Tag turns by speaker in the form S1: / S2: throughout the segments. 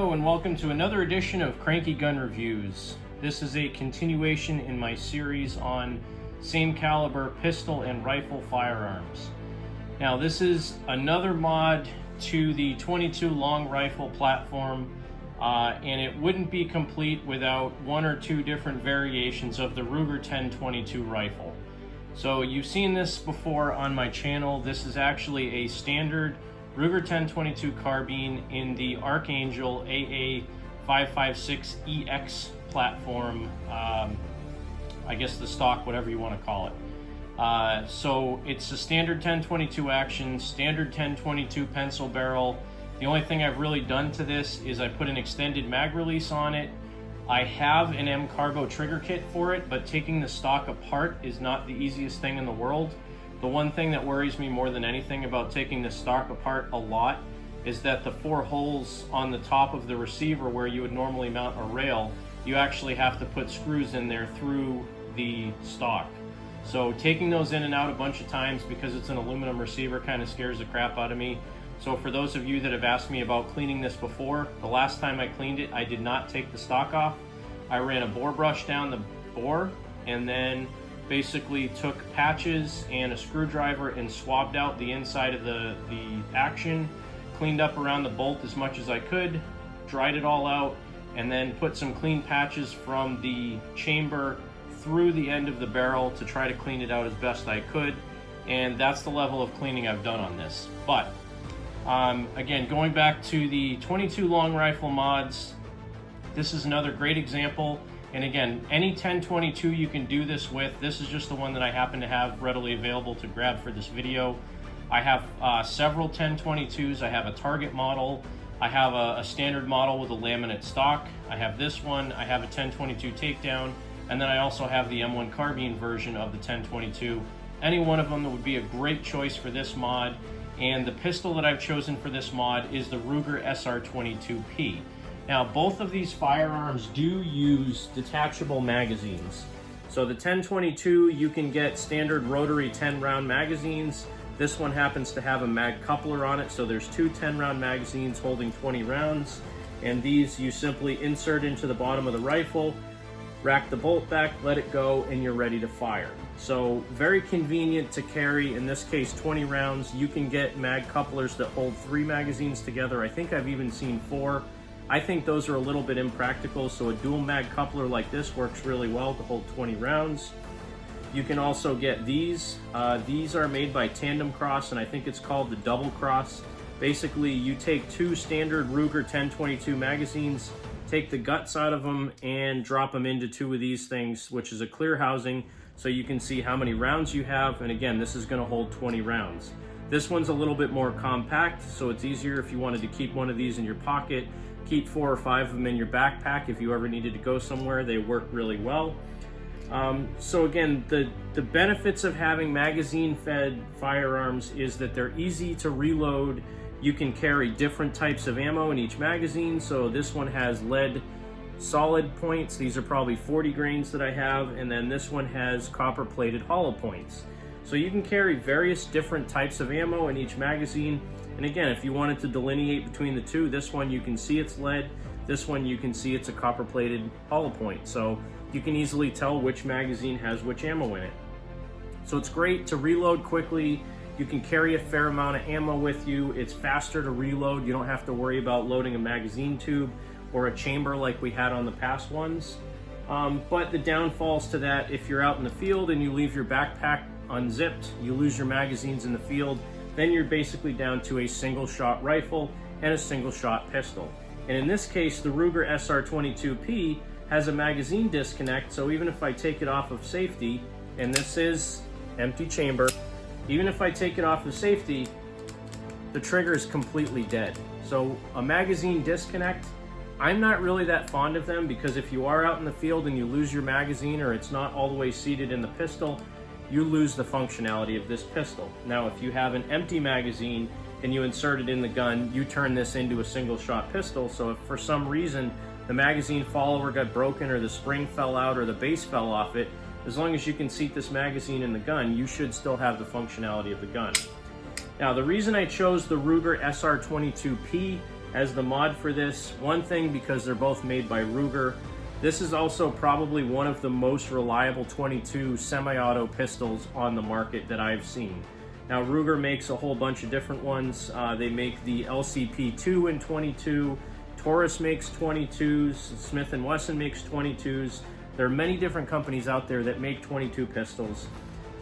S1: Hello and welcome to another edition of Cranky Gun Reviews. This is a continuation in my series on same caliber pistol and rifle firearms. Now this is another mod to the 22 long rifle platform, and it wouldn't be complete without one or two different variations of the Ruger 1022 rifle. So you've seen this before on my channel. This is actually a standard Ruger 1022 carbine in the Archangel AA556-EX platform, I guess the stock, whatever you want to call it. So it's a standard 1022 action, standard 1022 pencil barrel. The only thing I've really done to this is I put an extended mag release on it. I have an M Cargo trigger kit for it, but taking the stock apart is not the easiest thing in the world. The one thing that worries me more than anything about taking the stock apart a lot is that the 4 holes on the top of the receiver where you would normally mount a rail, you actually have to put screws in there through the stock. So taking those in and out a bunch of times because it's an aluminum receiver kind of scares the crap out of me. So for those of you that have asked me about cleaning this before, the last time I cleaned it, I did not take the stock off. I ran a bore brush down the bore and then basically took patches and a screwdriver and swabbed out the inside of the action, cleaned up around the bolt as much as I could, dried it all out, and then put some clean patches from the chamber through the end of the barrel to try to clean it out as best I could. And that's the level of cleaning I've done on this. But again, going back to the 22 long rifle mods, this is another great example. And again, any 1022 you can do this with. This is just the one that I happen to have readily available to grab for this video. I have several 1022s. I have a Target model. I have a standard model with a laminate stock. I have this one. I have a 1022 takedown. And then I also have the M1 carbine version of the 1022. Any one of them that would be a great choice for this mod. And the pistol that I've chosen for this mod is the Ruger SR22P. Now, both of these firearms do use detachable magazines. So the 1022, you can get standard rotary 10-round magazines. This one happens to have a mag coupler on it, so there's 2 10-round magazines holding 20 rounds. And these you simply insert into the bottom of the rifle, rack the bolt back, let it go, and you're ready to fire. So very convenient to carry, in this case 20 rounds. You can get mag couplers that hold 3 magazines together. I think I've even seen 4. I think those are a little bit impractical, so a dual mag coupler like this works really well to hold 20 rounds. You can also get these. These are made by Tandem Cross, and I think it's called the Double Cross. Basically, you take 2 standard Ruger 1022 magazines, take the guts out of them, and drop them into 2 of these things, which is a clear housing, so you can see how many rounds you have. And again, this is going to hold 20 rounds. This one's a little bit more compact, so it's easier if you wanted to keep one of these in your pocket. Keep 4 or 5 of them in your backpack if you ever needed to go somewhere. They work really well. So again, the benefits of having magazine-fed firearms is that they're easy to reload. You can carry different types of ammo in each magazine. So this one has lead solid points. These are probably 40 grains that I have. And then this one has copper-plated hollow points. So you can carry various different types of ammo in each magazine. And again, if you wanted to delineate between the two, this one you can see it's lead, this one you can see it's a copper-plated hollow point. So you can easily tell which magazine has which ammo in it. So it's great to reload quickly. You can carry a fair amount of ammo with you. It's faster to reload. You don't have to worry about loading a magazine tube or a chamber like we had on the past ones. But the downfalls to that, if you're out in the field and you leave your backpack unzipped, you lose your magazines in the field, then you're basically down to a single shot rifle and a single shot pistol. And in this case, the Ruger SR22P has a magazine disconnect, so even if I take it off of safety, and this is empty chamber, even if I take it off of safety, the trigger is completely dead. So a magazine disconnect, I'm not really that fond of them, because if you are out in the field and you lose your magazine or it's not all the way seated in the pistol, you lose the functionality of this pistol. Now, if you have an empty magazine and you insert it in the gun, you turn this into a single shot pistol. So if for some reason the magazine follower got broken or the spring fell out or the base fell off it, as long as you can seat this magazine in the gun, you should still have the functionality of the gun. Now, the reason I chose the Ruger SR22P as the mod for this. One thing, because they're both made by Ruger, this is also probably one of the most reliable 22 semi-auto pistols on the market that I've seen. Now, Ruger makes a whole bunch of different ones. They make the LCP2 in 22, Taurus makes 22s, Smith & Wesson makes 22s. There are many different companies out there that make 22 pistols.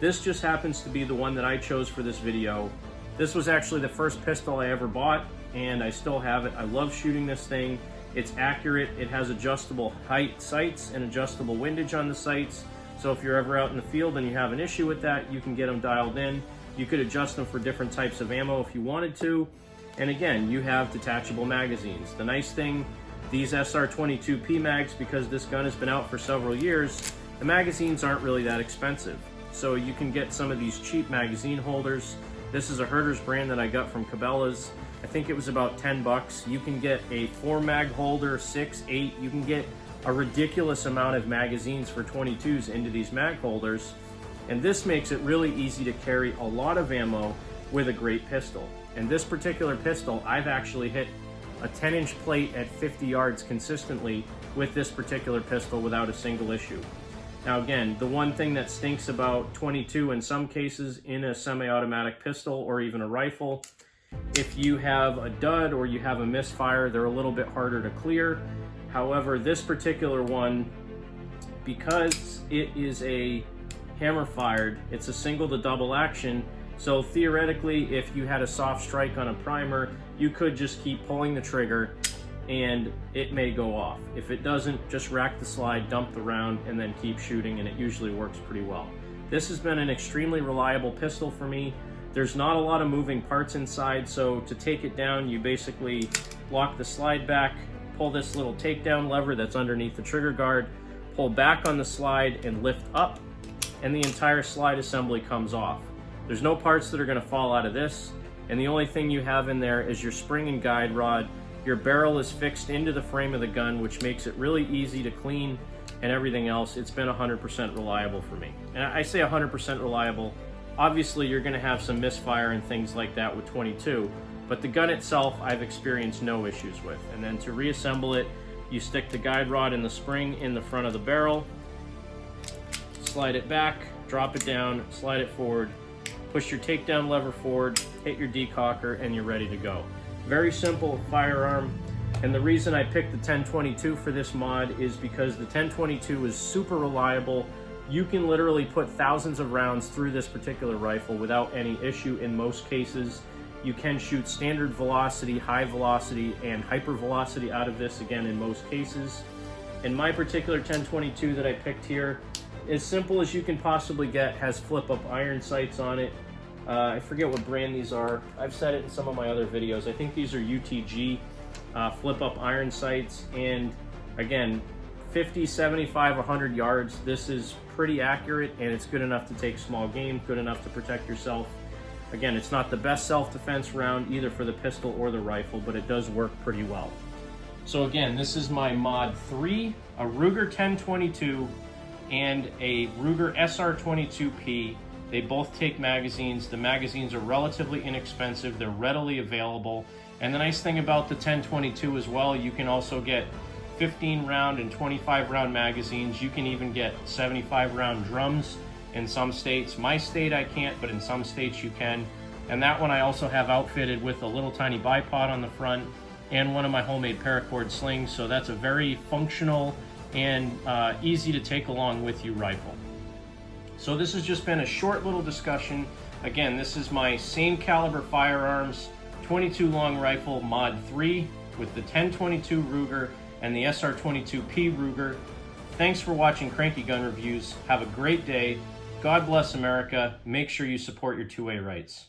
S1: This just happens to be the one that I chose for this video. This was actually the first pistol I ever bought, and I still have it. I love shooting this thing. It's accurate. It has adjustable height sights and adjustable windage on the sights. So if you're ever out in the field and you have an issue with that, you can get them dialed in. You could adjust them for different types of ammo if you wanted to. And again, you have detachable magazines. The nice thing, these SR22P mags, because this gun has been out for several years, the magazines aren't really that expensive. So you can get some of these cheap magazine holders. This is a Herder's brand that I got from Cabela's. I think it was about 10 bucks. You can get a 4 mag holder, 6, 8. You can get a ridiculous amount of magazines for 22s into these mag holders. And this makes it really easy to carry a lot of ammo with a great pistol. And this particular pistol, I've actually hit a 10-inch plate at 50 yards consistently with this particular pistol without a single issue. Now again, the one thing that stinks about 22 in some cases in a semi-automatic pistol or even a rifle, if you have a dud or you have a misfire, they're a little bit harder to clear. However, this particular one, because it is a hammer fired, it's a single to double action. So theoretically, if you had a soft strike on a primer, you could just keep pulling the trigger and it may go off. If it doesn't, just rack the slide, dump the round, and then keep shooting, and it usually works pretty well. This has been an extremely reliable pistol for me. There's not a lot of moving parts inside, so to take it down, you basically lock the slide back, pull this little takedown lever that's underneath the trigger guard, pull back on the slide and lift up, and the entire slide assembly comes off. There's no parts that are gonna fall out of this, and the only thing you have in there is your spring and guide rod. Your barrel is fixed into the frame of the gun, which makes it really easy to clean, and everything else. It's been 100% reliable for me. And I say 100% reliable. Obviously, you're gonna have some misfire and things like that with 22, but the gun itself, I've experienced no issues with. And then to reassemble it, you stick the guide rod and the spring in the front of the barrel, slide it back, drop it down, slide it forward, push your takedown lever forward, hit your decocker, and you're ready to go. Very simple firearm. And the reason I picked the 1022 for this mod is because the 1022 is super reliable. You can literally put thousands of rounds through this particular rifle without any issue in most cases. You can shoot standard velocity, high velocity, and hyper velocity out of this again in most cases. And my particular 1022 that I picked here, as simple as you can possibly get, has flip-up iron sights on it. I forget what brand these are. I've said it in some of my other videos. I think these are UTG flip-up iron sights. And again, 50, 75, 100 yards. This is pretty accurate, and it's good enough to take small game, good enough to protect yourself. Again, it's not the best self-defense round either for the pistol or the rifle, but it does work pretty well. So again, this is my Mod 3, a Ruger 1022, and a Ruger SR22P. They both take magazines. The magazines are relatively inexpensive. They're readily available. And the nice thing about the 1022 as well, you can also get 15 round and 25 round magazines. You can even get 75 round drums in some states. My state I can't, but in some states you can. And that one I also have outfitted with a little tiny bipod on the front and one of my homemade paracord slings. So that's a very functional and easy to take along with you rifle. So this has just been a short little discussion. Again, this is my same Caliber Firearms 22 long rifle Mod 3 with the 1022 Ruger and the SR22P Ruger. Thanks for watching Cranky Gun Reviews. Have a great day. God bless America. Make sure you support your 2A rights.